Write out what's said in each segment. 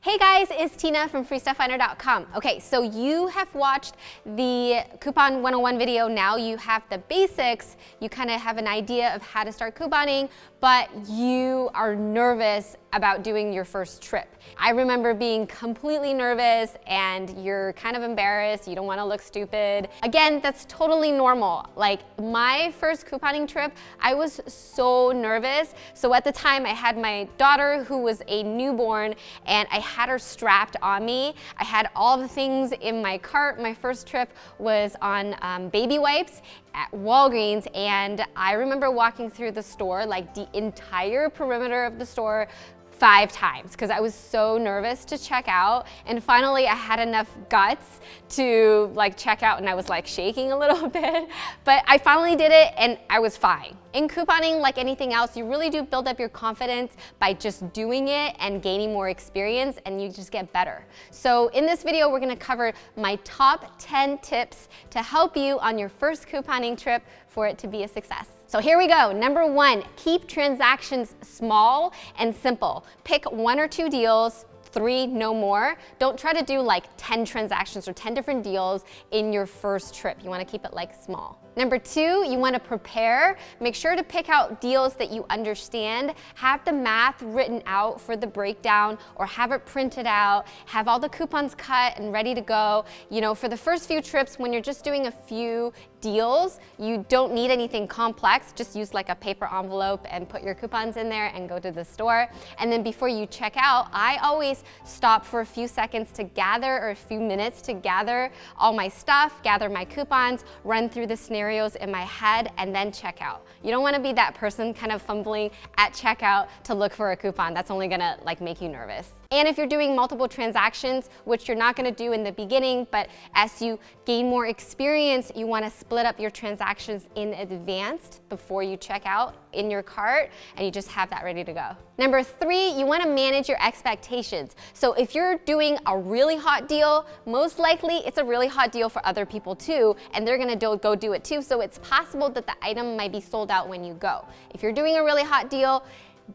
Hey guys, it's Tina from freestufffinder.com. Okay, so you have watched the Coupon 101 video. Now you have the basics. You kind of have an idea of how to start couponing, but you are nervous about doing your first trip. I remember being completely nervous and you're kind of embarrassed. You don't want to look stupid. Again, that's totally normal. Like my first couponing trip, I was so nervous. So at the time I had my daughter who was a newborn and I had her strapped on me. I had all the things in my cart. My first trip was on baby wipes at Walgreens, and I remember walking through the store, like the entire perimeter of the store, 5 times because I was so nervous to check out. And finally I had enough guts to check out, and I was shaking a little bit, but I finally did it and I was fine. In couponing, like anything else, you really do build up your confidence by just doing it and gaining more experience, and you just get better. So in this video, we're gonna cover my top 10 tips to help you on your first couponing trip for it to be a success. So here we go. Number 1, keep transactions small and simple. Pick 1 or 2 deals, 3, no more. Don't try to do 10 transactions or 10 different deals in your first trip. You wanna keep it small. Number 2, you wanna prepare. Make sure to pick out deals that you understand. Have the math written out for the breakdown or have it printed out. Have all the coupons cut and ready to go. You know, for the first few trips, when you're just doing a few deals, you don't need anything complex. Just use a paper envelope and put your coupons in there and go to the store. And then before you check out, I always stop for a few seconds to gather, or a few minutes to gather all my stuff, gather my coupons, run through the scenarios in my head, and then check out. You don't want to be that person kind of fumbling at checkout to look for a coupon. That's only gonna make you nervous. And if you're doing multiple transactions, which you're not gonna do in the beginning, but as you gain more experience, you wanna split up your transactions in advance before you check out in your cart, and you just have that ready to go. Number 3, you wanna manage your expectations. So if you're doing a really hot deal, most likely it's a really hot deal for other people too, and they're gonna go do it too, so it's possible that the item might be sold out when you go. If you're doing a really hot deal,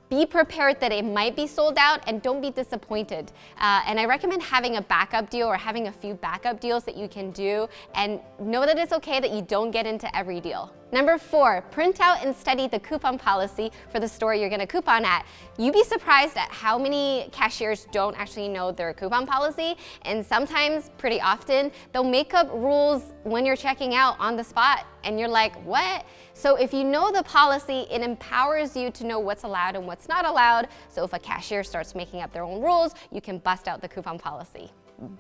be prepared that it might be sold out, and don't be disappointed. And I recommend having a backup deal or having a few backup deals that you can do, and know that it's okay that you don't get into every deal. Number 4, print out and study the coupon policy for the store you're gonna coupon at. You'd be surprised at how many cashiers don't actually know their coupon policy, and sometimes, pretty often, they'll make up rules when you're checking out on the spot, and you're like, what? So if you know the policy, it empowers you to know what's allowed and what's not allowed, so if a cashier starts making up their own rules, you can bust out the coupon policy.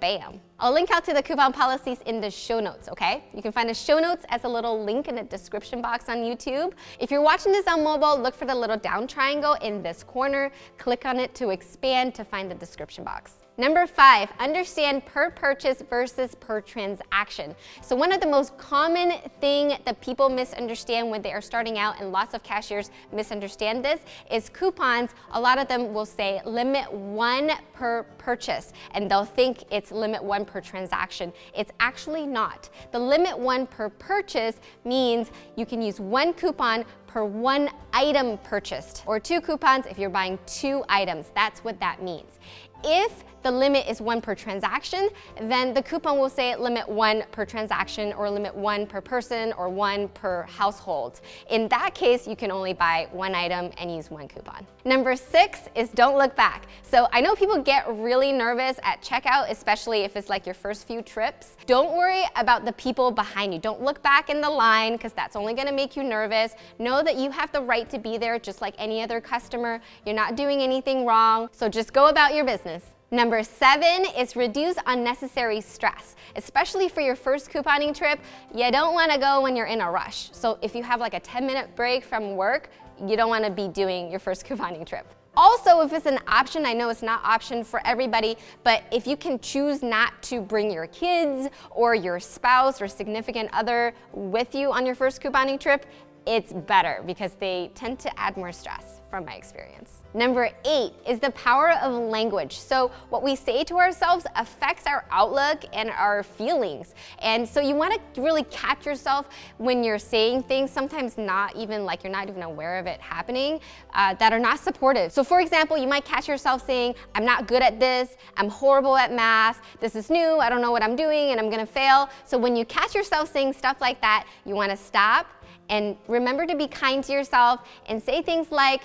Bam. I'll link out to the coupon policies in the show notes, okay? You can find the show notes as a little link in the description box on YouTube. If you're watching this on mobile, look for the little down triangle in this corner. Click on it to expand to find the description box. Number 5, understand per purchase versus per transaction. So one of the most common thing that people misunderstand when they are starting out, and lots of cashiers misunderstand this, is coupons. A lot of them will say limit 1 per purchase, and they'll think it's limit 1 per transaction. It's actually not. The limit 1 per purchase means you can use 1 coupon per 1 item purchased, or 2 coupons if you're buying 2 items. That's what that means. If the limit is 1 per transaction, then the coupon will say limit 1 per transaction, or limit 1 per person, or 1 per household. In that case, you can only buy 1 item and use 1 coupon. Number 6 is don't look back. So I know people get really nervous at checkout, especially if it's your first few trips. Don't worry about the people behind you. Don't look back in the line, because that's only gonna make you nervous. Know that you have the right to be there just like any other customer. You're not doing anything wrong, so just go about your business. Number 7 is reduce unnecessary stress. Especially for your first couponing trip, you don't want to go when you're in a rush. So if you have a 10-minute break from work, you don't want to be doing your first couponing trip. Also, if it's an option, I know it's not option for everybody, but if you can choose not to bring your kids or your spouse or significant other with you on your first couponing trip, it's better because they tend to add more stress. from my experience. Number 8 is the power of language. So what we say to ourselves affects our outlook and our feelings. And so you want to really catch yourself when you're saying things, sometimes not even like you're not even aware of it happening, that are not supportive. So for example, you might catch yourself saying, I'm not good at this, I'm horrible at math, this is new, I don't know what I'm doing and I'm gonna fail. So when you catch yourself saying stuff like that, you want to stop and remember to be kind to yourself and say things like,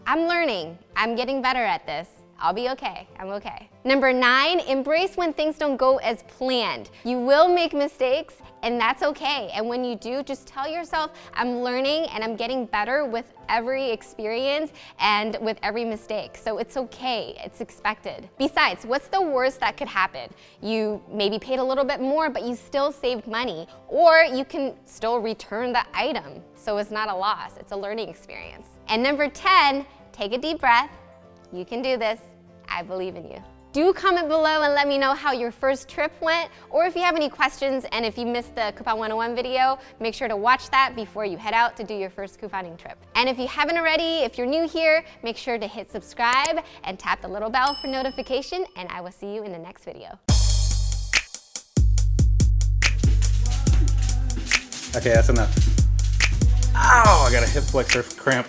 I'm learning, I'm getting better at this, I'll be okay, I'm okay. Number 9, embrace when things don't go as planned. You will make mistakes and that's okay. And when you do, just tell yourself, I'm learning and I'm getting better with every experience and with every mistake. So it's okay, it's expected. Besides, what's the worst that could happen? You maybe paid a little bit more, but you still saved money, or you can still return the item. So it's not a loss, it's a learning experience. And number 10, take a deep breath. You can do this, I believe in you. Do comment below and let me know how your first trip went, or if you have any questions, and if you missed the Coupon 101 video, make sure to watch that before you head out to do your first couponing trip. And if you haven't already, if you're new here, make sure to hit subscribe and tap the little bell for notification, and I will see you in the next video. Okay, that's enough. Ow, I got a hip flexor cramp.